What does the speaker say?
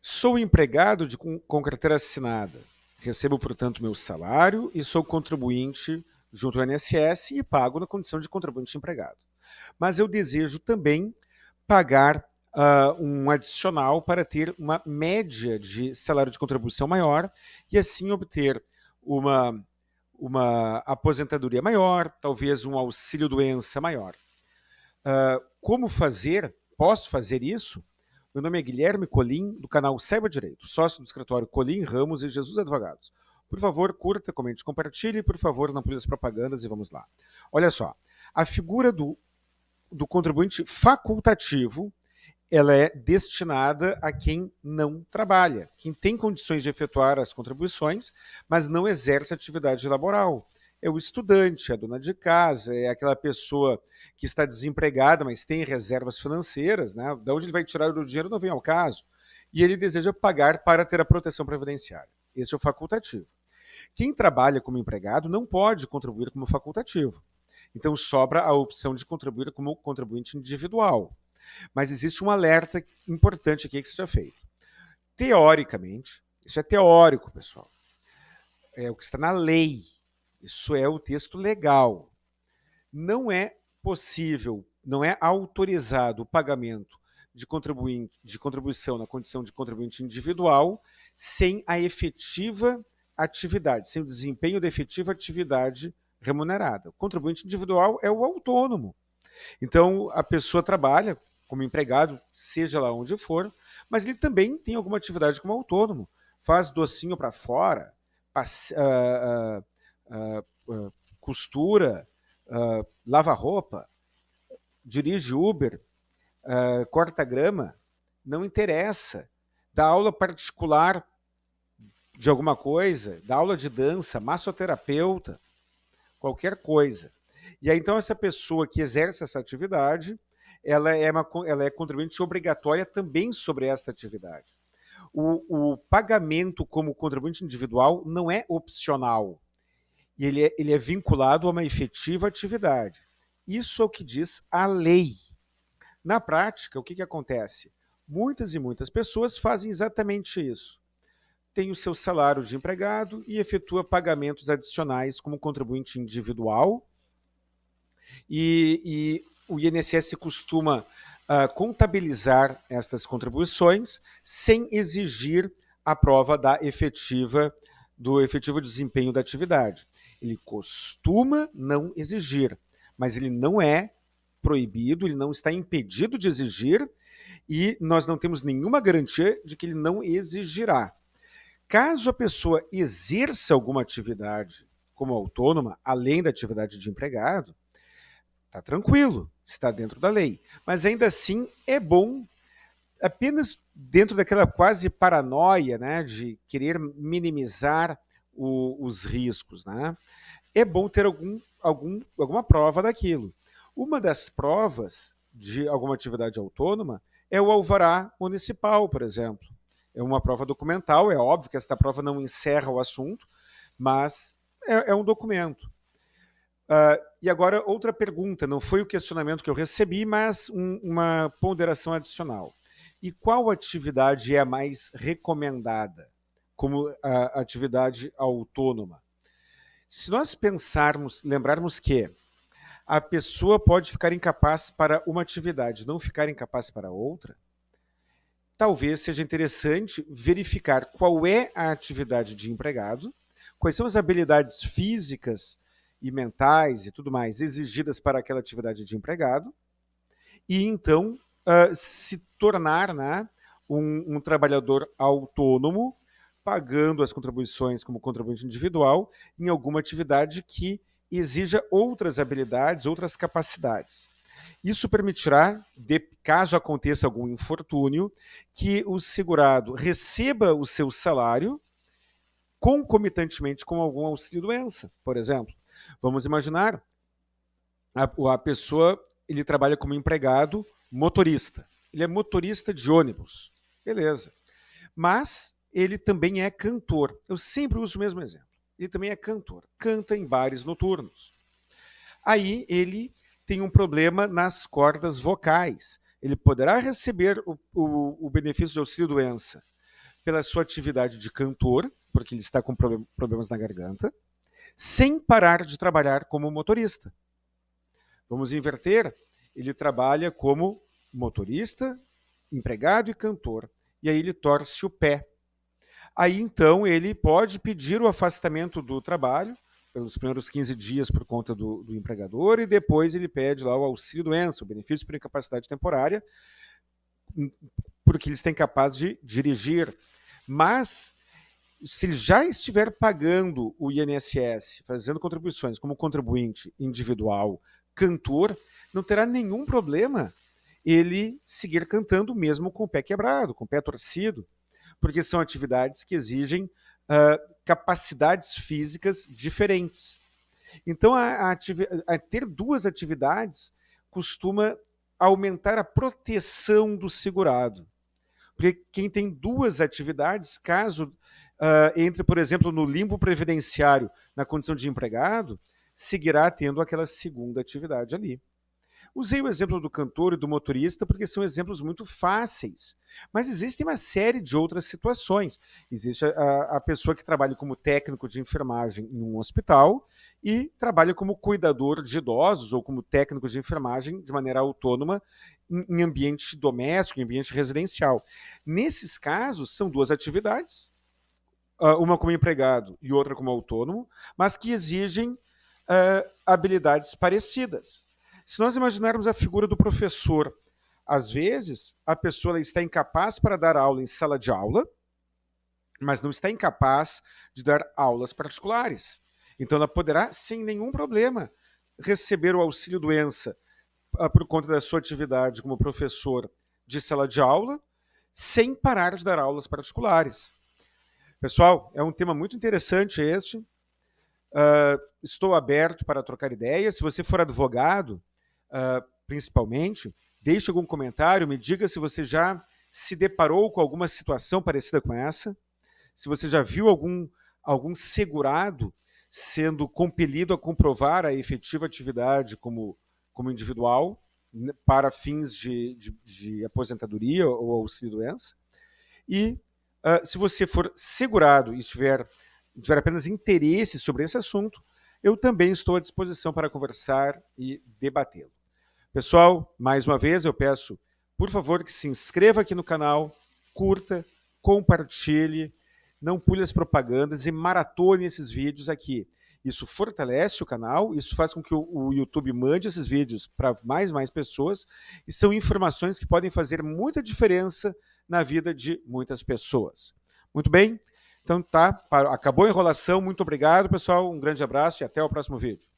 Sou empregado com carteira assinada. Recebo, portanto, meu salário e sou contribuinte junto ao INSS e pago na condição de contribuinte empregado. Mas eu desejo também pagar um adicional para ter uma média de salário de contribuição maior e assim obter uma, uma aposentadoria maior, talvez um auxílio-doença maior. Como fazer? Posso fazer isso? Meu nome é Guilherme Colim, do canal Saiba Direito, sócio do escritório Colim, Ramos e Jesus Advogados. Por favor, curta, comente, compartilhe, por favor, não pule as propagandas e vamos lá. Olha só, a figura do contribuinte facultativo, ela é destinada a quem não trabalha, quem tem condições de efetuar as contribuições, mas não exerce atividade laboral. É o estudante, é a dona de casa, é aquela pessoa que está desempregada, mas tem reservas financeiras, né? De onde ele vai tirar o dinheiro não vem ao caso. E ele deseja pagar para ter a proteção previdenciária. Esse é o facultativo. Quem trabalha como empregado não pode contribuir como facultativo. Então sobra a opção de contribuir como contribuinte individual. Mas existe um alerta importante aqui que seja feito. Teoricamente, isso é teórico, pessoal. É o que está na lei. Isso é o texto legal. Não é possível, não é autorizado o pagamento de contribuição na condição de contribuinte individual sem a efetiva atividade, sem o desempenho da efetiva atividade remunerada. O contribuinte individual é o autônomo. Então, a pessoa trabalha como empregado, seja lá onde for, mas ele também tem alguma atividade como autônomo. Faz docinho para fora, costura, lava roupa, dirige Uber, corta grama, não interessa. Dá aula particular de alguma coisa, dá aula de dança, massoterapeuta, qualquer coisa. E aí, então, essa pessoa que exerce essa atividade, ela é contribuinte obrigatória também sobre essa atividade. O pagamento como contribuinte individual não é opcional. E ele é vinculado a uma efetiva atividade. Isso é o que diz a lei. Na prática, o que acontece? Muitas e muitas pessoas fazem exatamente isso. Tem o seu salário de empregado e efetua pagamentos adicionais como contribuinte individual, e o INSS costuma contabilizar estas contribuições sem exigir a prova do efetivo desempenho da atividade. Ele costuma não exigir, mas ele não é proibido, ele não está impedido de exigir e nós não temos nenhuma garantia de que ele não exigirá. Caso a pessoa exerça alguma atividade como autônoma, além da atividade de empregado, está tranquilo, está dentro da lei. Mas ainda assim é bom, apenas dentro daquela quase paranoia, né, de querer minimizar os riscos, né, é bom ter alguma prova daquilo. Uma das provas de alguma atividade autônoma é o alvará municipal, por exemplo. É uma prova documental, é óbvio que esta prova não encerra o assunto, mas é um documento. E agora, outra pergunta, não foi o questionamento que eu recebi, mas uma ponderação adicional. E qual atividade é a mais recomendada como a atividade autônoma? Se nós lembrarmos que a pessoa pode ficar incapaz para uma atividade, não ficar incapaz para outra, talvez seja interessante verificar qual é a atividade de empregado, quais são as habilidades físicas e mentais e tudo mais exigidas para aquela atividade de empregado, e então se tornar, né, um trabalhador autônomo, pagando as contribuições como contribuinte individual em alguma atividade que exija outras habilidades, outras capacidades. Isso permitirá, caso aconteça algum infortúnio, que o segurado receba o seu salário concomitantemente com algum auxílio-doença, por exemplo. Vamos imaginar, a pessoa, ele trabalha como empregado motorista. Ele é motorista de ônibus. Beleza. Mas ele também é cantor. Eu sempre uso o mesmo exemplo. Ele também é cantor. Canta em bares noturnos. Aí ele tem um problema nas cordas vocais. Ele poderá receber o benefício de auxílio-doença, pela sua atividade de cantor, porque ele está com problemas na garganta, sem parar de trabalhar como motorista. Vamos inverter, ele trabalha como motorista, empregado e cantor, e aí ele torce o pé. Aí então ele pode pedir o afastamento do trabalho pelos primeiros 15 dias por conta do empregador e depois ele pede lá o auxílio-doença, o benefício por incapacidade temporária, porque ele está incapaz de dirigir. Mas se ele já estiver pagando o INSS, fazendo contribuições como contribuinte individual, cantor, não terá nenhum problema ele seguir cantando mesmo com o pé quebrado, com o pé torcido, porque são atividades que exigem capacidades físicas diferentes. Então, ter duas atividades costuma aumentar a proteção do segurado. Porque quem tem duas atividades, caso entre, por exemplo, no limbo previdenciário na condição de empregado, seguirá tendo aquela segunda atividade ali. Usei o exemplo do cantor e do motorista porque são exemplos muito fáceis, mas existem uma série de outras situações. Existe a pessoa que trabalha como técnico de enfermagem em um hospital e trabalha como cuidador de idosos ou como técnico de enfermagem de maneira autônoma em ambiente doméstico, em ambiente residencial. Nesses casos, são duas atividades, uma como empregado e outra como autônomo, mas que exigem habilidades parecidas. Se nós imaginarmos a figura do professor, às vezes a pessoa está incapaz para dar aula em sala de aula, mas não está incapaz de dar aulas particulares. Então ela poderá, sem nenhum problema, receber o auxílio-doença por conta da sua atividade como professor de sala de aula, sem parar de dar aulas particulares. Pessoal, é um tema muito interessante este. Estou aberto para trocar ideias. Se você for advogado, principalmente, deixe algum comentário, me diga se você já se deparou com alguma situação parecida com essa, se você já viu algum segurado sendo compelido a comprovar a efetiva atividade como individual para fins de aposentadoria ou auxílio-doença. E se você for segurado e tiver apenas interesse sobre esse assunto, eu também estou à disposição para conversar e debatê-lo. Pessoal, mais uma vez eu peço, por favor, que se inscreva aqui no canal, curta, compartilhe, não pule as propagandas e maratone esses vídeos aqui. Isso fortalece o canal, isso faz com que o YouTube mande esses vídeos para mais pessoas e são informações que podem fazer muita diferença na vida de muitas pessoas. Muito bem? Então tá, acabou a enrolação, muito obrigado, pessoal, um grande abraço e até o próximo vídeo.